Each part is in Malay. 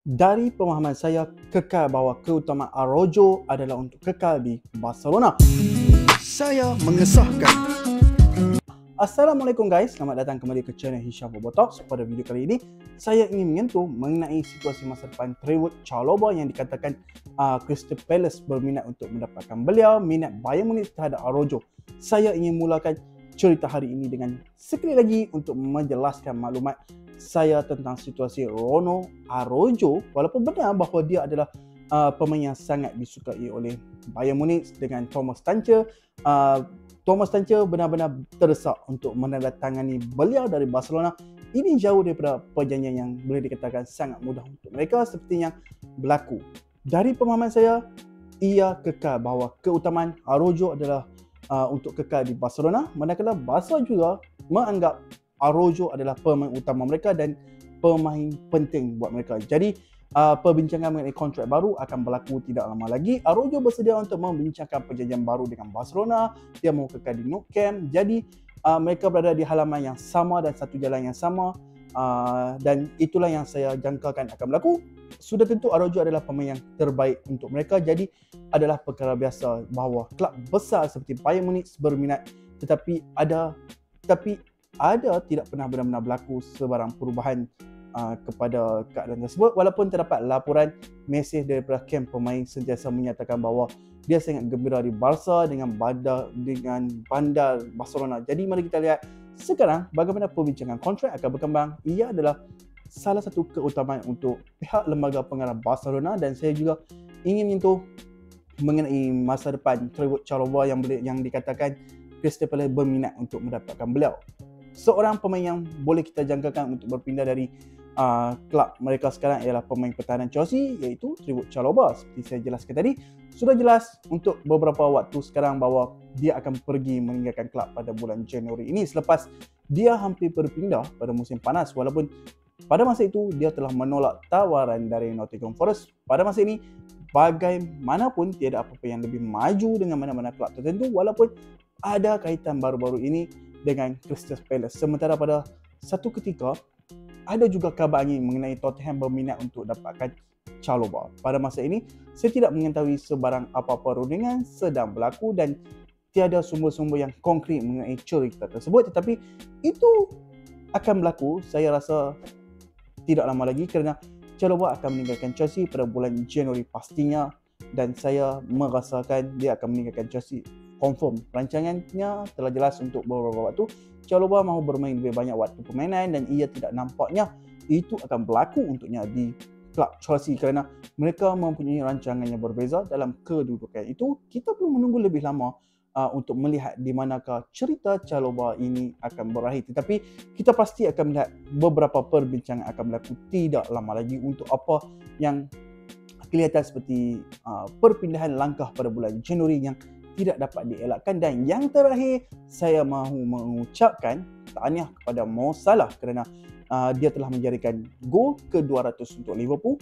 Dari pemahaman saya, kekal bahawa keutamaan Araujo adalah untuk kekal di Barcelona. Saya mengesahkan. Assalamualaikum guys, selamat datang kembali ke channel Hisham Bobotox. Pada video kali ini, saya ingin menyentuh mengenai situasi masa depan Trevoh Chalobah yang dikatakan Crystal Palace berminat untuk mendapatkan beliau, minat Bayern Munich terhadap Araujo. Saya ingin mulakan cerita hari ini dengan sekali lagi untuk menjelaskan maklumat saya tentang situasi Ronald Araujo, walaupun benar bahawa dia adalah pemain yang sangat disukai oleh Bayern Munich dengan Thomas Tuchel. Thomas Tuchel benar-benar terdesak untuk menandatangani beliau dari Barcelona. Ini jauh daripada perjanjian yang boleh dikatakan sangat mudah untuk mereka seperti yang berlaku. Dari pemahaman saya, ia kekal bahawa keutamaan Araujo adalah untuk kekal di Barcelona, manakala Barca juga menganggap Araujo adalah pemain utama mereka dan pemain penting buat mereka. Jadi perbincangan mengenai kontrak baru akan berlaku tidak lama lagi. Araujo bersedia untuk membincangkan perjanjian baru dengan Barcelona. Dia mahu kekal di Nou Camp. Jadi mereka berada di halaman yang sama dan satu jalan yang sama. Dan itulah yang saya jangkakan akan berlaku. Sudah tentu Araujo adalah pemain yang terbaik untuk mereka. Jadi adalah perkara biasa bahawa klub besar seperti Bayern Munich berminat, tetapi tidak pernah benar-benar berlaku sebarang perubahan kepada keadaan tersebut, walaupun terdapat laporan mesej daripada kamp pemain sentiasa menyatakan bahawa dia sangat gembira di Barca dengan bandar Barcelona. Jadi mari kita lihat sekarang bagaimana perbincangan kontrak akan berkembang. Ia adalah salah satu keutamaan untuk pihak lembaga pengarah Barcelona, dan saya juga ingin menyentuh mengenai masa depan Trevoh Chalobah yang dikatakan Crystal Palace berminat untuk mendapatkan beliau. Seorang pemain yang boleh kita jangkakan untuk berpindah dari klub mereka sekarang ialah pemain pertahanan Chelsea, iaitu Trevoh Chalobah. Seperti saya jelaskan tadi, sudah jelas untuk beberapa waktu sekarang bahawa dia akan pergi meninggalkan klub pada bulan Januari ini selepas dia hampir berpindah pada musim panas, walaupun pada masa itu dia telah menolak tawaran dari Nottingham Forest. Pada masa ini bagaimanapun tiada apa-apa yang lebih maju dengan mana-mana klub tertentu, walaupun ada kaitan baru-baru ini dengan Crystal Palace. Sementara pada satu ketika ada juga kabar angin mengenai Tottenham berminat untuk dapatkan Chalobah. Pada masa ini saya tidak mengetahui sebarang apa-apa rundingan sedang berlaku dan tiada sumber-sumber yang konkret mengenai cerita tersebut, tetapi itu akan berlaku saya rasa tidak lama lagi kerana Chalobah akan meninggalkan Chelsea pada bulan Januari pastinya, dan saya merasakan dia akan meninggalkan Chelsea confirm. Rancangannya telah jelas untuk beberapa waktu. Chalobah mahu bermain lebih banyak waktu permainan dan ia tidak nampaknya itu akan berlaku untuknya di klub Chelsea kerana mereka mempunyai rancangan yang berbeza dalam kedudukan itu. Kita perlu menunggu lebih lama untuk melihat di manakah cerita Chalobah ini akan berakhir. Tetapi kita pasti akan melihat beberapa perbincangan akan berlaku tidak lama lagi untuk apa yang kelihatan seperti perpindahan langkah pada bulan Januari yang tidak dapat dielakkan. Dan yang terakhir, saya mahu mengucapkan tahniah kepada Mo Salah kerana dia telah menjadikan gol ke-200 untuk Liverpool.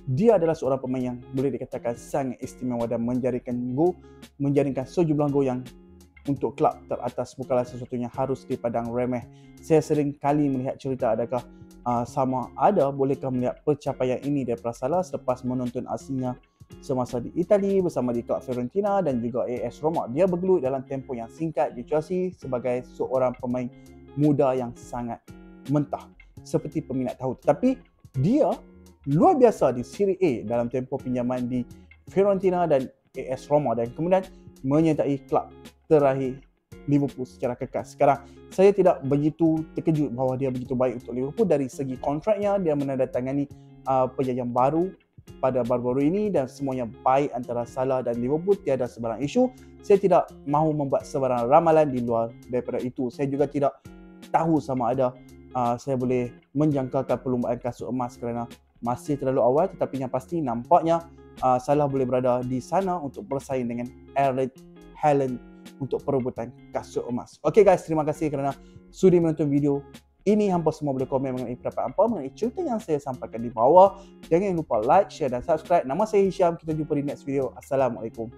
Dia adalah seorang pemain yang boleh dikatakan sangat istimewa dan menjaringkan sejumlah gol yang untuk klub teratas bukanlah sesuatu yang harus dipandang remeh. Saya sering kali melihat cerita adakah bolehkah melihat pencapaian ini daripada Salah selepas menonton aslinya semasa di Itali bersama di klub Fiorentina dan juga AS Roma. Dia bergelut dalam tempoh yang singkat di Chelsea sebagai seorang pemain muda yang sangat mentah seperti peminat tahu. Tetapi dia luar biasa di Serie A dalam tempoh pinjaman di Fiorentina dan AS Roma dan kemudian menyertai klub terakhir Liverpool secara kekal. Sekarang saya tidak begitu terkejut bahawa dia begitu baik untuk Liverpool. Dari segi kontraknya, dia menandatangani perjanjian baru pada baru-baru ini dan semuanya baik antara Salah dan Liverpool, tiada sebarang isu. Saya tidak mahu membuat sebarang ramalan di luar daripada itu. Saya juga tidak tahu sama ada saya boleh menjangkakan perlumbaan kasut emas kerana masih terlalu awal, tetapi yang pasti nampaknya Salah boleh berada di sana untuk bersaing dengan Erling Haaland untuk perebutan kasut emas. Okey guys, terima kasih kerana sudi menonton video ini. Hampa semua boleh komen mengenai pendapat hampa mengenai cerita yang saya sampaikan di bawah. Jangan lupa like, share dan subscribe. Nama saya Hisham. Kita jumpa di next video. Assalamualaikum.